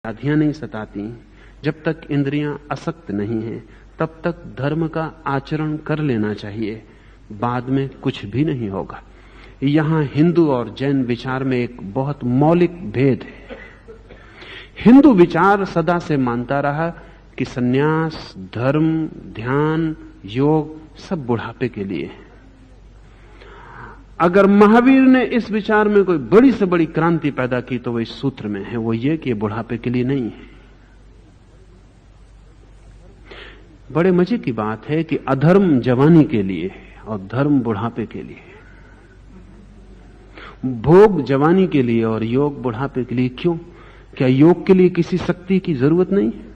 व्याधियां नहीं सताती, जब तक इंद्रियां असक्त नहीं हैं, तब तक धर्म का आचरण कर लेना चाहिए। बाद में कुछ भी नहीं होगा। यहां हिंदू और जैन विचार में एक बहुत मौलिक भेद है। हिंदू विचार सदा से मानता रहा कि सन्यास, धर्म, ध्यान, योग सब बुढ़ापे के लिए है। अगर महावीर ने इस विचार में कोई बड़ी से बड़ी क्रांति पैदा की तो वह इस सूत्र में है, वो ये कि बुढ़ापे के लिए नहीं है। बड़े मजे की बात है कि अधर्म जवानी के लिए है और धर्म बुढ़ापे के लिए है। भोग जवानी के लिए और योग बुढ़ापे के लिए। क्यों? क्या योग के लिए किसी शक्ति की जरूरत नहीं है?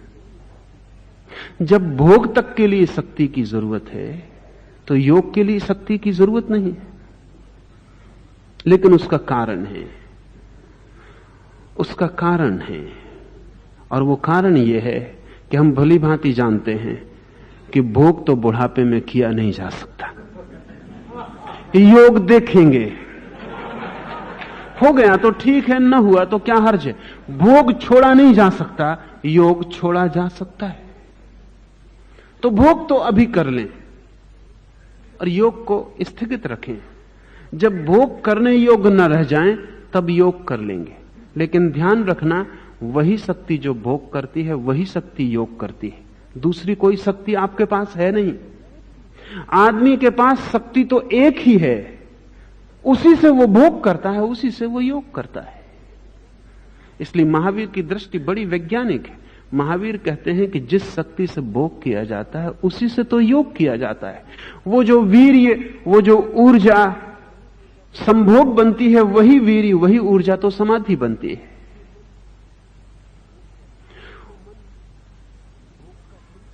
जब भोग तक के लिए शक्ति की जरूरत है तो योग के लिए शक्ति की जरूरत नहीं है। लेकिन उसका कारण है, उसका कारण है, और वो कारण यह है कि हम भली भांति जानते हैं कि भोग तो बुढ़ापे में किया नहीं जा सकता। योग देखेंगे, हो गया तो ठीक है, न हुआ तो क्या हर्ज है। भोग छोड़ा नहीं जा सकता, योग छोड़ा जा सकता है। तो भोग तो अभी कर लें और योग को स्थगित रखें। जब भोग करने योग्य न रह जाएं तब योग कर लेंगे। लेकिन ध्यान रखना, वही शक्ति जो भोग करती है वही शक्ति योग करती है। दूसरी कोई शक्ति आपके पास है नहीं। आदमी के पास शक्ति तो एक ही है, उसी से वो भोग करता है, उसी से वो योग करता है। इसलिए महावीर की दृष्टि बड़ी वैज्ञानिक है। महावीर कहते हैं कि जिस शक्ति से भोग किया जाता है उसी से तो योग किया जाता है। वो जो वीर्य, वो जो ऊर्जा संभोग बनती है, वही वीर्य, वही ऊर्जा तो समाधि बनती है।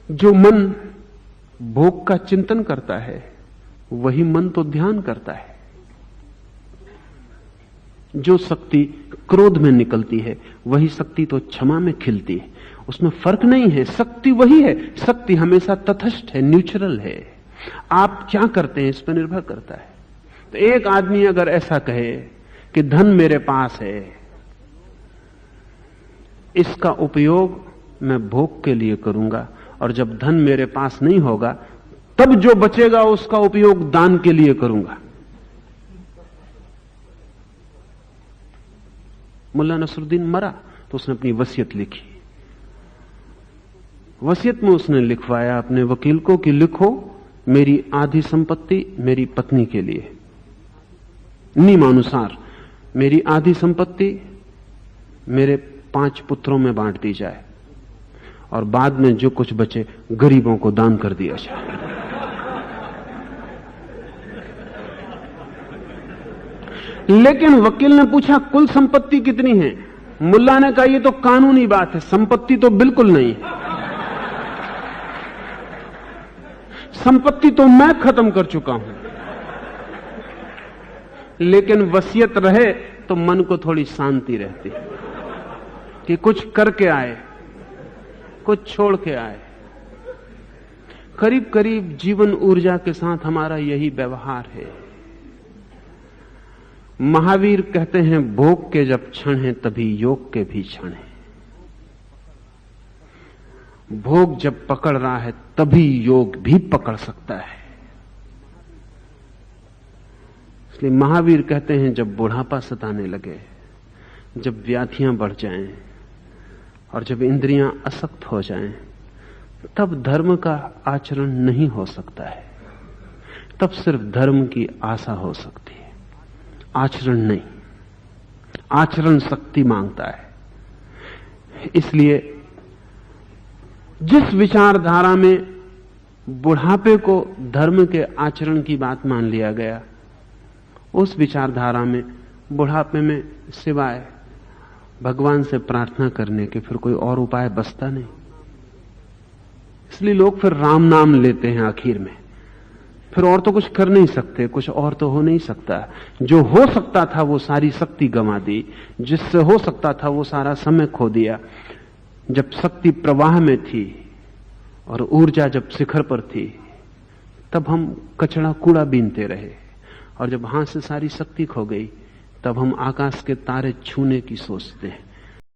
जो मन भोग का चिंतन करता है वही मन तो ध्यान करता है। जो शक्ति क्रोध में निकलती है वही शक्ति तो क्षमा में खिलती है। उसमें फर्क नहीं है, शक्ति वही है। शक्ति हमेशा तटस्थ है, न्यूट्रल है। आप क्या करते हैं इस पर निर्भर करता है। तो एक आदमी अगर ऐसा कहे कि धन मेरे पास है, इसका उपयोग मैं भोग के लिए करूंगा, और जब धन मेरे पास नहीं होगा तब जो बचेगा उसका उपयोग दान के लिए करूंगा। मुल्ला नसरुद्दीन मरा तो उसने अपनी वसीयत लिखी। वसीयत में उसने लिखवाया अपने वकील को कि लिखो, मेरी आधी संपत्ति मेरी पत्नी के लिए, नियमानुसार मेरी आधी संपत्ति मेरे 5 पुत्रों में बांट दी जाए और बाद में जो कुछ बचे गरीबों को दान कर दिया जाए। लेकिन वकील ने पूछा कुल संपत्ति कितनी है? मुल्ला ने कहा यह तो कानूनी बात है, संपत्ति तो बिल्कुल नहीं है। संपत्ति तो मैं खत्म कर चुका हूं, लेकिन वसीयत रहे तो मन को थोड़ी शांति रहती कि कुछ करके आए, कुछ छोड़ के आए। करीब करीब जीवन ऊर्जा के साथ हमारा यही व्यवहार है। महावीर कहते हैं भोग के जब क्षण हैं तभी योग के भी क्षण हैं। भोग जब पकड़ रहा है तभी योग भी पकड़ सकता है। इसलिए महावीर कहते हैं जब बुढ़ापा सताने लगे, जब व्याधियां बढ़ जाएं और जब इंद्रियां असक्त हो जाएं, तब धर्म का आचरण नहीं हो सकता है। तब सिर्फ धर्म की आशा हो सकती है, आचरण नहीं। आचरण शक्ति मांगता है। इसलिए जिस विचारधारा में बुढ़ापे को धर्म के आचरण की बात मान लिया गया, उस विचारधारा में बुढ़ापे में सिवाय भगवान से प्रार्थना करने के फिर कोई और उपाय बचता नहीं। इसलिए लोग फिर राम नाम लेते हैं आखिर में। फिर और तो कुछ कर नहीं सकते, कुछ और तो हो नहीं सकता। जो हो सकता था वो सारी शक्ति गंवा दी, जिससे हो सकता था वो सारा समय खो दिया। जब शक्ति प्रवाह में थी और ऊर्जा जब शिखर पर थी, तब हम कचड़ा कूड़ा बीनते रहे, और जब हाथ से सारी शक्ति खो गई तब हम आकाश के तारे छूने की सोचते हैं।